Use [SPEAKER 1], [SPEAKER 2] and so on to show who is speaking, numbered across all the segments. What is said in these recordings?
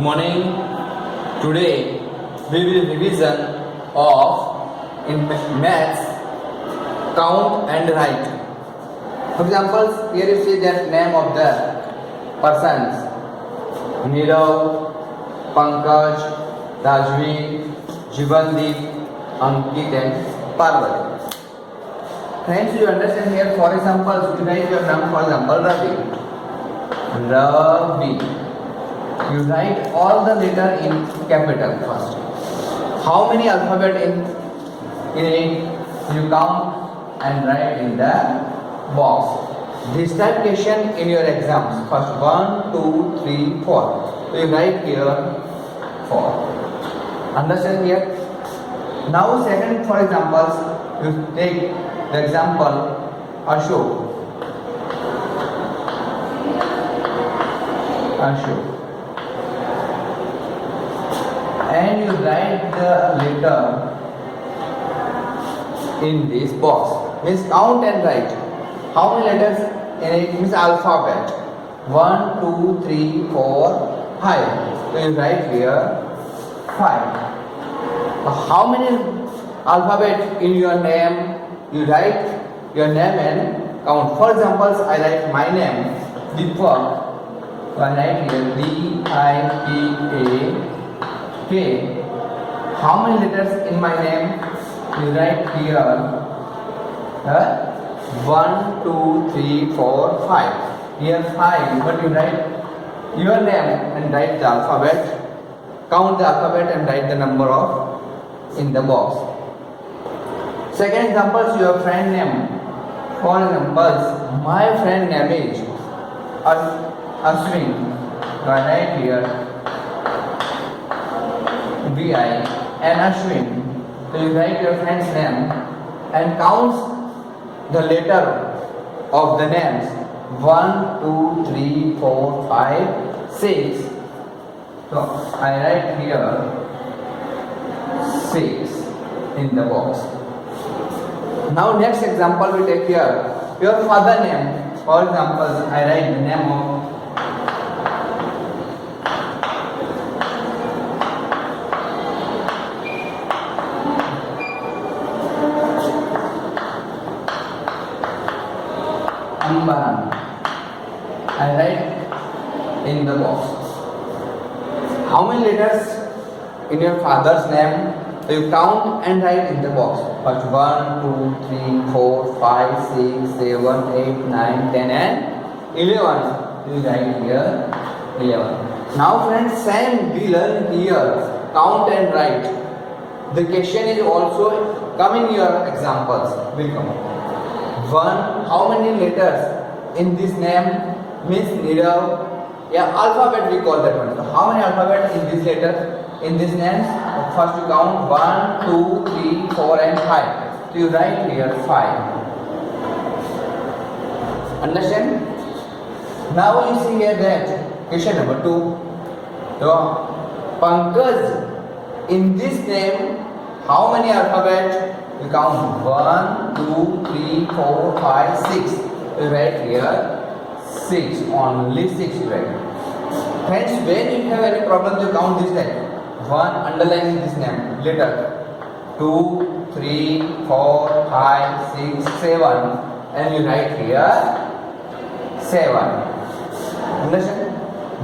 [SPEAKER 1] morning. Today we will revision of in maths count and write. For example, here you see that name of the persons: Nirav, Pankaj, Rajvi, Jivandeep, Ankit and Parvati. Friends, you understand here, for example, you write your name, for example, Ravi. Ravi. You write all the letter in capital first. How many alphabet in it? You count and write in the box. This type question in your exams. First 1, 2, 3, 4. So you write here 4. Understand here? Now second, for example, you take the example Ashok. Ashok. And you write the letter in this box. Means count and write. How many letters in it? Means alphabet. 1, 2, 3, 4, 5. So you write here 5. How many alphabet in your name? You write your name and count. For example, I write my name, Deepak. So I write here D-I-P-A. Okay, how many letters in my name? You write here 1, 2, 3, 4, 5. Here 5, but you write your name and write the alphabet. Count the alphabet and write the number of in the box. Second example, your friend name. For example, my friend name is Ashwin. So I write here V-I and Ashwin. So you write your friend's name and counts the letter of the names 1, 2, 3, 4, 5, 6. So I write here 6 in the box. Now next example we take here your father name. For example, I write the name of Ambaran. I write in the box. How many letters in your father's name? So you count and write in the box. First 1, 2, 3, 4, 5, 6, 7, 8, 9, 10 and 11. You write here 11. Now friends, same we learn here. Count and write. The question is also coming your examples. Will come. 1. How many letters in this name? Means Nirav. Yeah, alphabet we call that one. So how many alphabet in this letter? In this name? First you count 1, 2, 3, 4 and 5. So you write here 5. Understand? Now you see here that question number 2. So Pankaj, in this name, how many alphabet? You count 1, 2, 3, 4, 5, 6. You write here 6. Only 6 you write. Hence, when you have any problem to count this time, 1 underline this name, letter 2, 3, 4, 5, 6, 7, and you write here 7. Understand?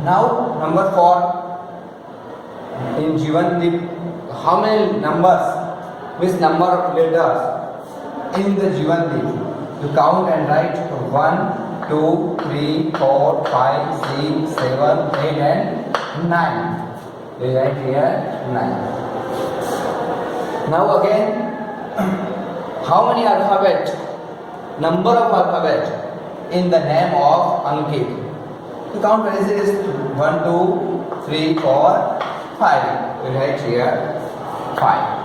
[SPEAKER 1] Now number 4 in Jivandeep, how many numbers? Means number of letters in the Jivandeep. You count and write 1, 2, 3, 4, 5, 6, 7, 8 and 9. You write here 9. Now again, how many alphabet? Number of alphabet in the name of Ankit. You count very seriously. 1, 2, 3, 4, 5. You write here 5.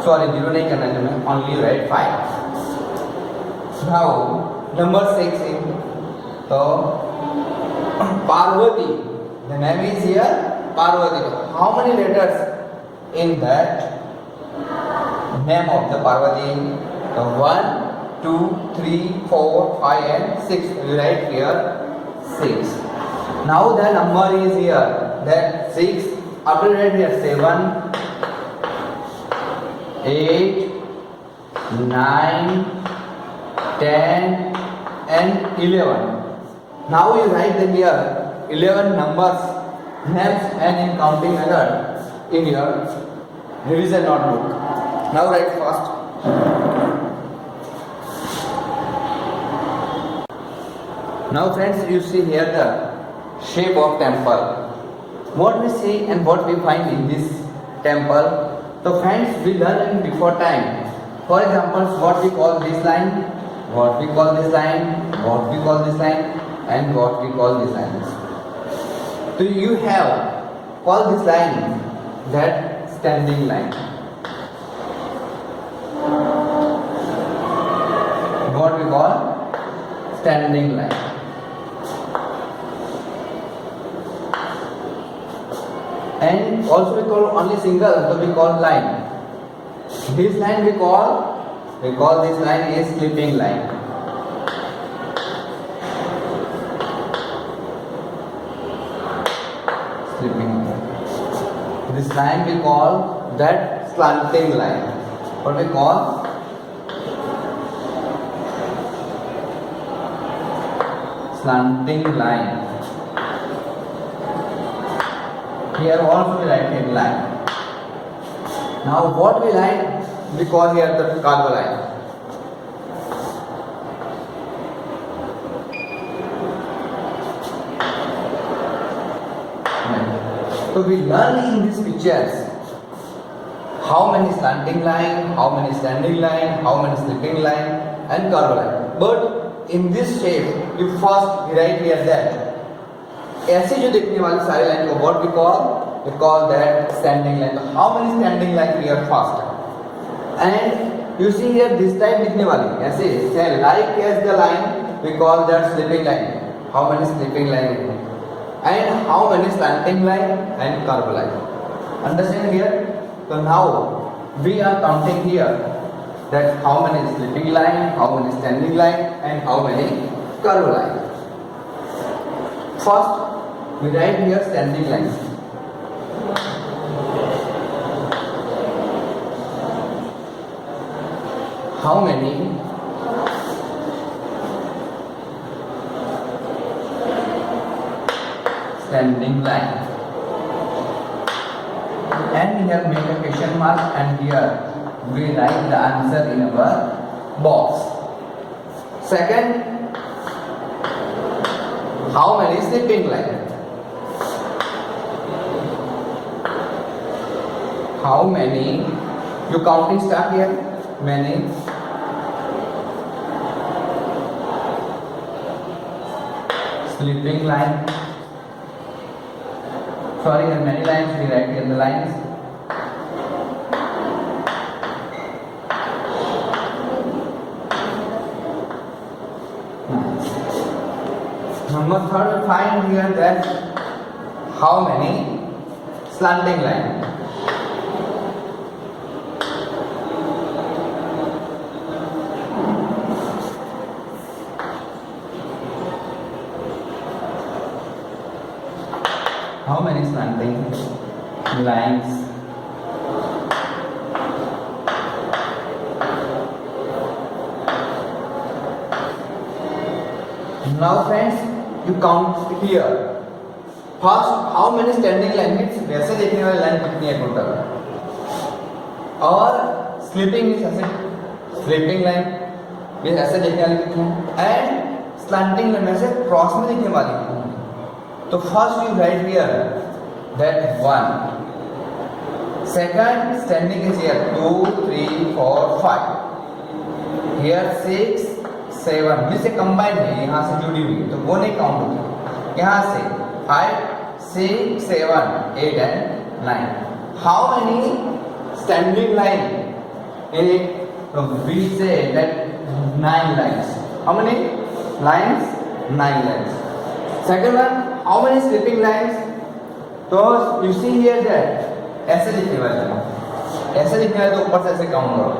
[SPEAKER 1] Sorry, 0 नहीं करना है, only write 5. Now number 6 in so Parvati. The name is here Parvati. How many letters in that name of the Parvati? So 1, 2, 3, 4, 5 and 6. We write here 6. Now the number is here that 6. After that here 7, 8, 9, 10 and 11. Now you write them here 11 numbers, names and in counting method in your revision notebook. Now write first. Now friends, you see here the shape of temple. What we see and what we find in this temple. So friends, we learned in before time. For example, what we call this line, what we call this line, what we call this line, and what we call this line. So you have called this line that standing line. What we call standing line. And also we call only single, so we call line. This line we call this line is sleeping line. Sleeping line. This line we call that slanting line. What we call slanting line. Here also we write in line. Now what we line? We call here the curve line. So we learn in these pictures how many slanting line, how many standing line, how many sleeping line and curve line. But in this shape, you first write here that ऐसे जो देखने वाली सारी line को what we call that standing line. So how many standing line we are first? And you see here this type दिखने वाली ऐसे say like as the line we call that sleeping line. How many sleeping line and how many slanting line and curve line. Understand here? So now we are counting here that how many sleeping line, how many standing line and how many curve line. First we write here standing line. How many standing line? And we have made a question mark and here we write the answer in our box. Second, how many sleeping line? How many? You counting start here. Many sleeping line. Sorry, there are many lines. We write here the lines. Number third, find here that how many slanting line. How many slanting lines? Now friends, you count here. First, how many standing line means वैसे देखने वाली line कितनी है total? और sleeping means ऐसे sleeping line means ऐसे देखने वाली कितनी है? एंड स्लैंटिंग लाइन में से क्रॉस में देखने वाली कितनी है? तो first you write here that 1. Second, standing is here 2, 3, 4, 5. Here 6, 7. में से combined है, यहाँ से जुड़ी हुई है, तो वो नहीं काउंट होगी. यहाँ से 5, 6, 7, 8 and 9. How many standing line? We say that 9 lines. How many lines? 9 lines. Second one, how many sleeping lines? So you see here that ऐसे लिखने वाले हैं, ऐसे लिखने वाले तो ऊपर से ऐसे काउंट करो.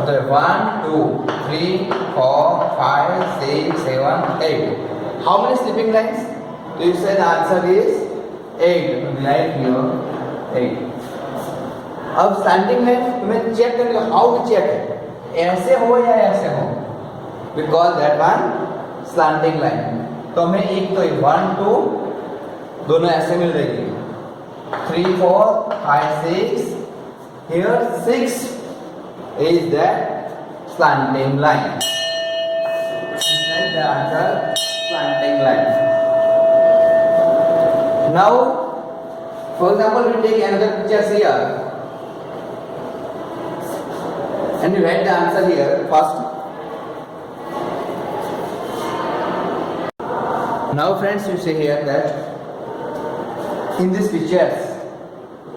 [SPEAKER 1] तो 1, 2, 3, 4, 5, 6, 7, 8. How many sleeping lines? So you say the answer is 8 to write here 8. अब स्टैंडिंग लाइन तुम्हें चेक करने का हाउ वी चेक है, ऐसे हो या ऐसे हो, we call that one slanting line. तो हमें एक तो 1 2 दोनों ऐसे मिल रही है, 3 4 5 6, here 6 is the slanting line. The answer slanting line. Now, for example, we take another picture here and we write the answer here first. Now, friends, you see here that in these pictures,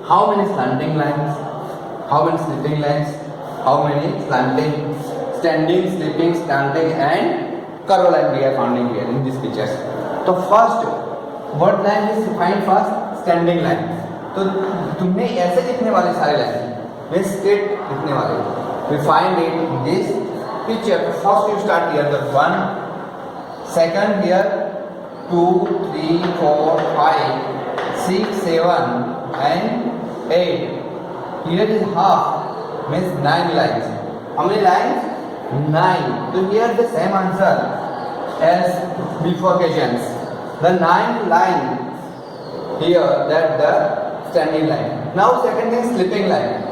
[SPEAKER 1] how many slanting lines, how many slipping lines, how many slanting, standing, slipping, slanting, and curve line we are finding here in these pictures. So first, what line is defined first? Standing line. तो तुमने ऐसे लिखने वाले सारे line में straight लिखने वाले, we find it in this picture. First you start here the 1, second here 2 3 4 5 6 7 and 8. Here is half, means 9 lines. How many lines? 9. So here the same answer as before questions. The 9th line here, that the standing line. Now second thing, slipping line.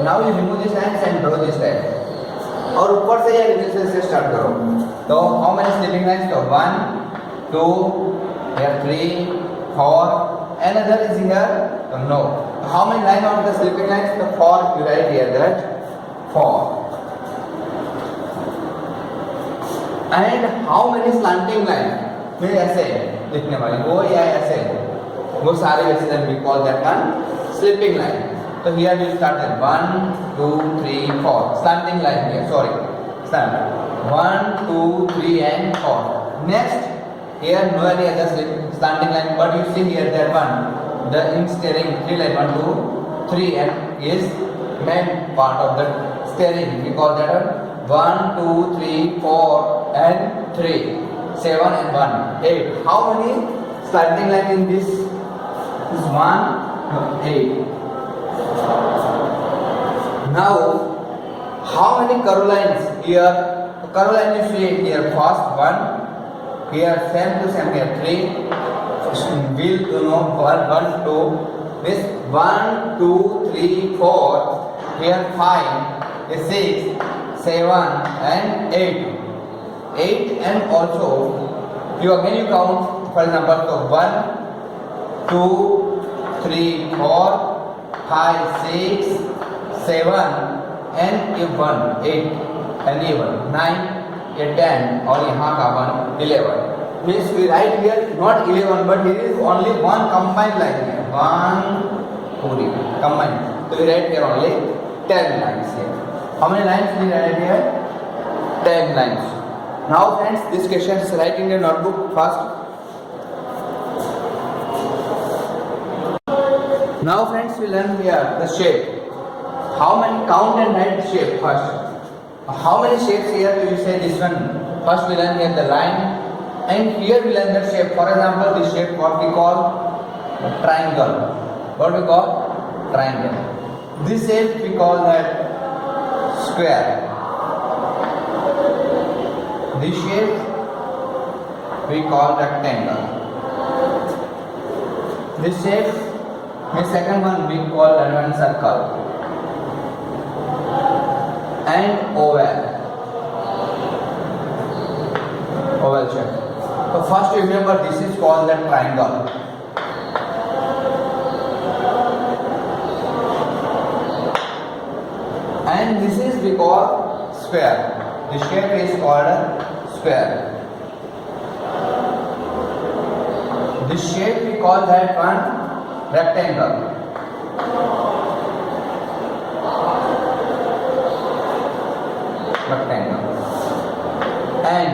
[SPEAKER 1] Now you remove this line and draw this line. और ऊपर से या नीचे से start करो. तो how many slipping lines? तो 1 2 here 3 4, another is here. So no. How many lines on the slipping lines? The 4. You write here that 4. And how many slanting lines? में ऐसे लिखने वाली वो या ऐसे वो सारे वैसे then we call that one slipping line. So here we start at 1 2 3 4 slanting line here. Sorry, slant 1 2 3 and 4. Next here no any other slanting line, but you see here that one the in steering 3 line 1 2 3 and is main part of the steering. We call that 1 2 3 4 and 3 7 and 1 8. How many slanting line in this? Is 1 8. Now how many curve lines here? The curve line you see here first 1, here same to same here 3, wheel to know 1 2, this 1 2 3 4, here 5 is 6 7 and 8. 8 and also you again you count, for example, so 1 2 3 4 5 6 7 and ये 1 8 and ये 1 9 ये 10 और यहाँ का 1 11. Means we write here not 11 but here is only one combined line here, 1 पूरी combined. So we write here only 10 lines here. How many lines we write here? 10 lines. Now friends, this question is write in your notebook first. Now friends, we learn here the shape. How many count and write shape first. How many shapes here do you say this one? First we learn here the line and here we learn the shape. For example, this shape what we call triangle. What we call triangle. This shape we call that square. This shape we call rectangle. This shape, the second one we call one circle and oval. Oval shape. So first you remember this is called the triangle. And this is we call square. The shape is called a square. This shape we call that one rectangle. Rectangle. And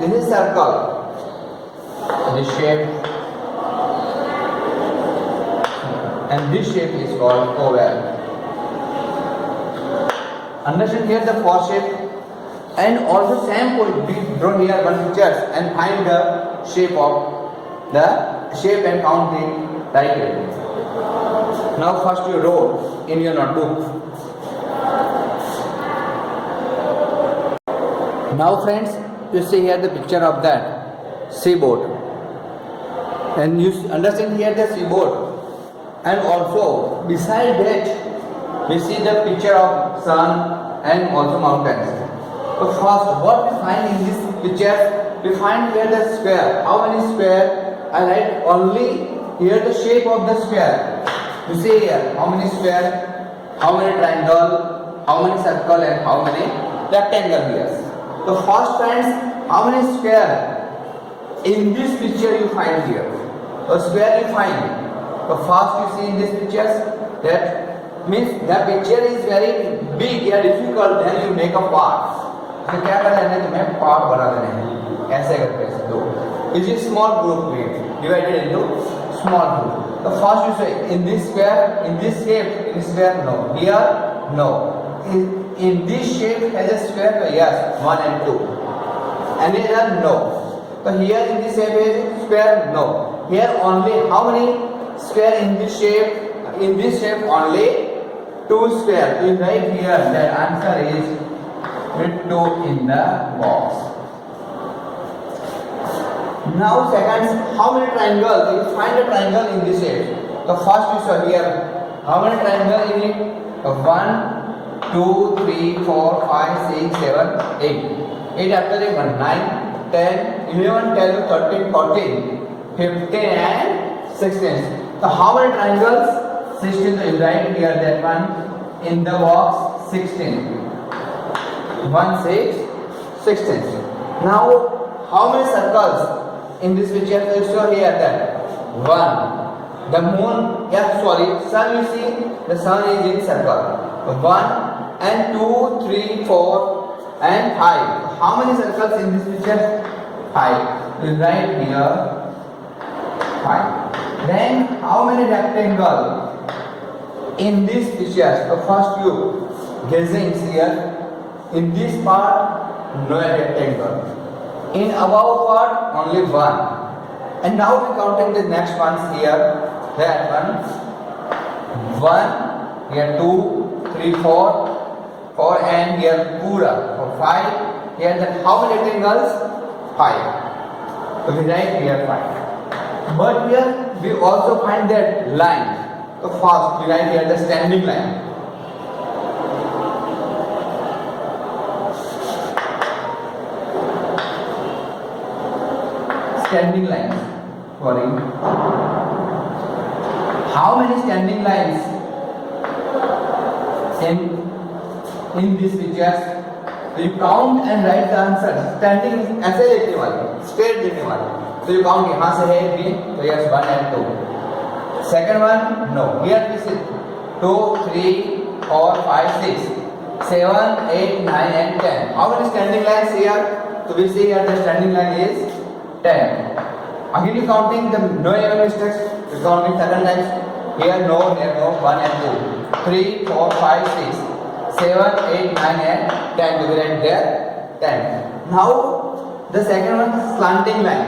[SPEAKER 1] this is circle. This shape. And this shape is called oval. Understand here the four shape. And also same point we draw here one pictures and find the shape and count the Write it. Now first you wrote in your notebook. Now friends, you see here the picture of that seaboard, and you understand here the seaboard, and also beside that we see the picture of sun and also mountains. So first, what we find in this picture, we find here the square. How many square? I write only here the shape of the square. You see here how many square, how many triangle, how many circle, and how many rectangle here. So first friends, how many square in this picture you find here? A square you find. So first you see in this pictures, that means the picture is very big or difficult, then you make a part. तो क्या करना है, तुम्हें part बना देने हैं ऐसे करके ऐसे दो. It is small group made, divided into small group. The first you say in this square, in this shape, in this square no, here no. In this shape has a square, yes, 1 and 2. Any other no. So here in this shape is square no. Here only how many square in this shape? In this shape only 2 square. You write here the answer is with 2 in the box. Now second, how many triangles? You find a triangle in this shape. The first you saw here, how many triangles in it? 1, 2, 3, 4, 5, 6, 7, 8. 8 after it 1, 9, 10, 11, 12, 13, 14, 15 and 16. So how many triangles? 16. So you write here that one in the box 16. 1, 6, 16. Now, how many circles in this picture? You show here that 1. The moon, yeah, sorry, sun you see, the sun is in circle. 1 and 2, 3, 4 and 5. How many circles in this picture? 5. You write here 5. Then, how many rectangles in this picture? So first you gazing here. In this part, no rectangle. In above part, only 1. And now we counting the next ones here. That one, 1, here 2, 3, 4 and here pura. So 5. Here then how many rectangles? 5. So we write here 5. But here we also find that line. So first we write here the standing line. Standing lines. Sorry. How many standing lines in this picture? So you count and write the answer. Standing ऐसे लिखने वाले, straight लिखने वाले. So you count यहाँ से है B, so yes 1 and 2. Second one no. Here we see 2, 3, 4, 5, 6, 7, 8, 9 and 10. How many standing lines here? So we see here the standing line is 10. Again you counting the no even mistakes. You counting 7 times. Here no, there no, 1 and 2, 3, 4, 5, 6, 7, 8, 9 and 10. You will write there 10. Now the second one is slanting line.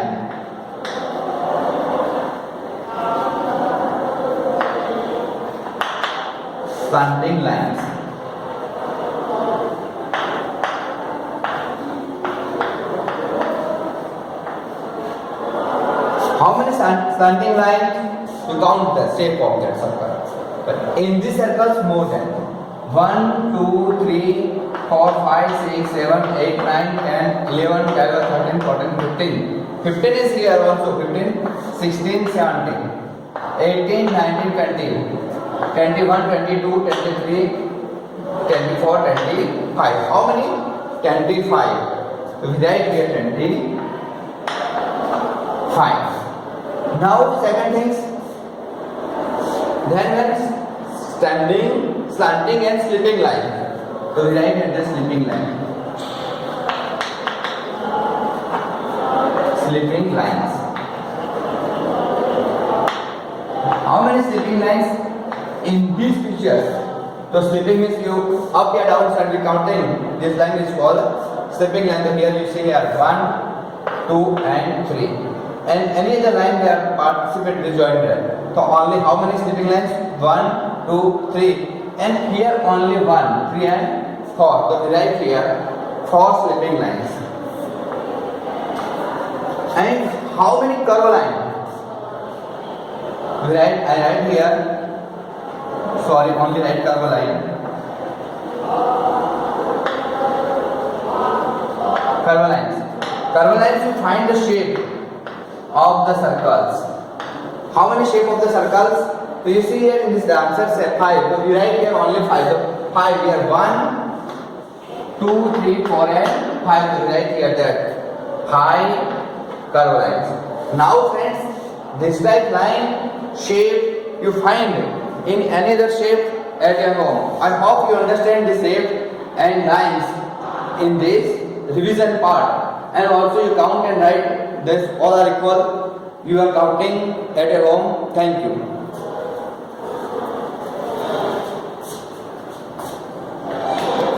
[SPEAKER 1] Slanting lines. How many slanting lines? You count the shape of that circle. But in this circles more than 1, 2, 3, 4, 5, 6, 7, 8, 9, 10, 11, 12, 13, 14, 15. 15 is here also. 15, 16, 17, 18, 19, 20, 21, 22, 23, 24, 25. How many? 25. So we write here 25. Now second things, then standing, slanting and sleeping line. So we write here the sleeping line. Sleeping lines. How many sleeping lines in this picture? So sleeping means you up or down and we counting. This line is called sleeping line. So here you see here 1, 2 and 3. And any other line they are participate rejoined there. So only how many sleeping lines? 1, 2, 3. And here only 1, 3 and 4. So we write here 4 sleeping lines. And how many curve lines? I write here, sorry, only write curve line. Curve lines. Curve lines, you find the shape of the circles. How many shape of the circles? So you see here in this answer say 5. So we write here only 5. So 5 here 1, 2, 3, 4 and 5. So we write here that 5 curve lines. Now friends, this type line shape you find in any other shape at your home. I hope you understand this shape and lines in this revision part, and also you count and write this all are equal. You are counting at your home. Thank you.